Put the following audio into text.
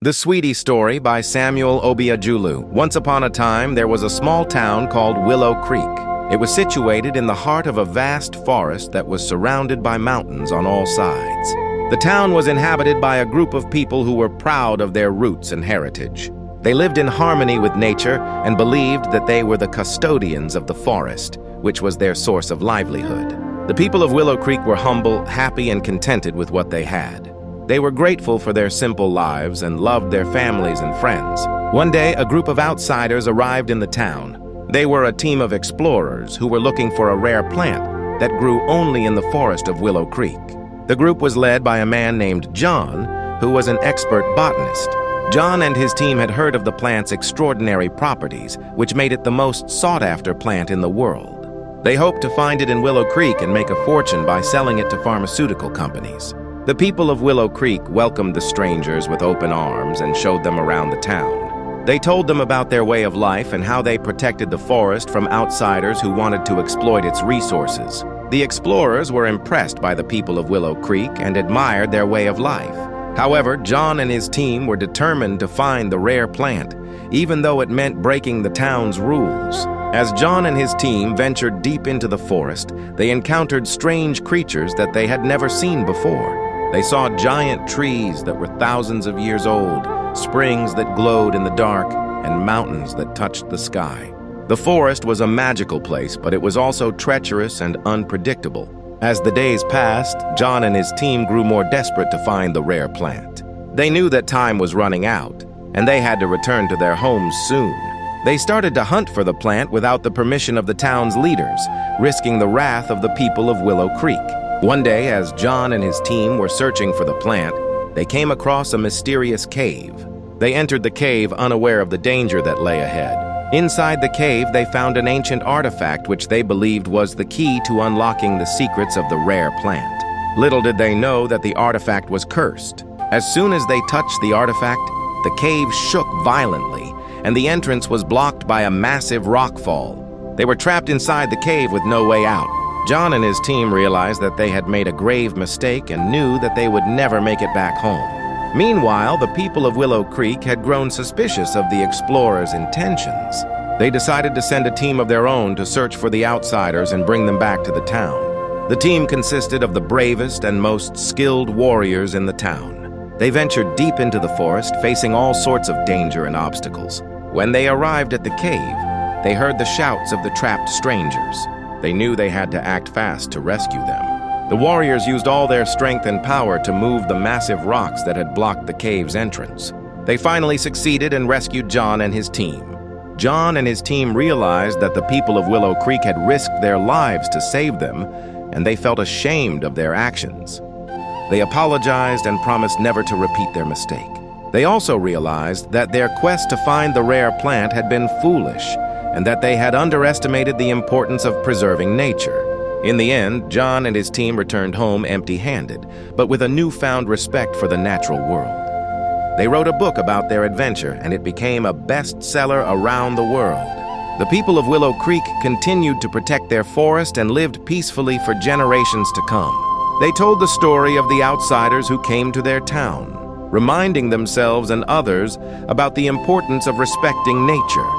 The Sweetie Story by Samuel Obiajulu. Once upon a time, there was a small town called Willow Creek. It was situated in the heart of a vast forest that was surrounded by mountains on all sides. The town was inhabited by a group of people who were proud of their roots and heritage. They lived in harmony with nature and believed that they were the custodians of the forest, which was their source of livelihood. The people of Willow Creek were humble, happy, and contented with what they had. They were grateful for their simple lives and loved their families and friends. One day, a group of outsiders arrived in the town. They were a team of explorers who were looking for a rare plant that grew only in the forest of Willow Creek. The group was led by a man named John, who was an expert botanist. John and his team had heard of the plant's extraordinary properties, which made it the most sought-after plant in the world. They hoped to find it in Willow Creek and make a fortune by selling it to pharmaceutical companies. The people of Willow Creek welcomed the strangers with open arms and showed them around the town. They told them about their way of life and how they protected the forest from outsiders who wanted to exploit its resources. The explorers were impressed by the people of Willow Creek and admired their way of life. However, John and his team were determined to find the rare plant, even though it meant breaking the town's rules. As John and his team ventured deep into the forest, they encountered strange creatures that they had never seen before. They saw giant trees that were thousands of years old, springs that glowed in the dark, and mountains that touched the sky. The forest was a magical place, but it was also treacherous and unpredictable. As the days passed, John and his team grew more desperate to find the rare plant. They knew that time was running out, and they had to return to their homes soon. They started to hunt for the plant without the permission of the town's leaders, risking the wrath of the people of Willow Creek. One day, as John and his team were searching for the plant, they came across a mysterious cave. They entered the cave unaware of the danger that lay ahead. Inside the cave, they found an ancient artifact which they believed was the key to unlocking the secrets of the rare plant. Little did they know that the artifact was cursed. As soon as they touched the artifact, the cave shook violently, and the entrance was blocked by a massive rockfall. They were trapped inside the cave with no way out. John and his team realized that they had made a grave mistake and knew that they would never make it back home. Meanwhile, the people of Willow Creek had grown suspicious of the explorers' intentions. They decided to send a team of their own to search for the outsiders and bring them back to the town. The team consisted of the bravest and most skilled warriors in the town. They ventured deep into the forest, facing all sorts of danger and obstacles. When they arrived at the cave, they heard the shouts of the trapped strangers. They knew they had to act fast to rescue them. The warriors used all their strength and power to move the massive rocks that had blocked the cave's entrance. They finally succeeded and rescued John and his team. John and his team realized that the people of Willow Creek had risked their lives to save them, and they felt ashamed of their actions. They apologized and promised never to repeat their mistake. They also realized that their quest to find the rare plant had been foolish, and that they had underestimated the importance of preserving nature. In the end, John and his team returned home empty-handed, but with a newfound respect for the natural world. They wrote a book about their adventure, and it became a bestseller around the world. The people of Willow Creek continued to protect their forest and lived peacefully for generations to come. They told the story of the outsiders who came to their town, reminding themselves and others about the importance of respecting nature.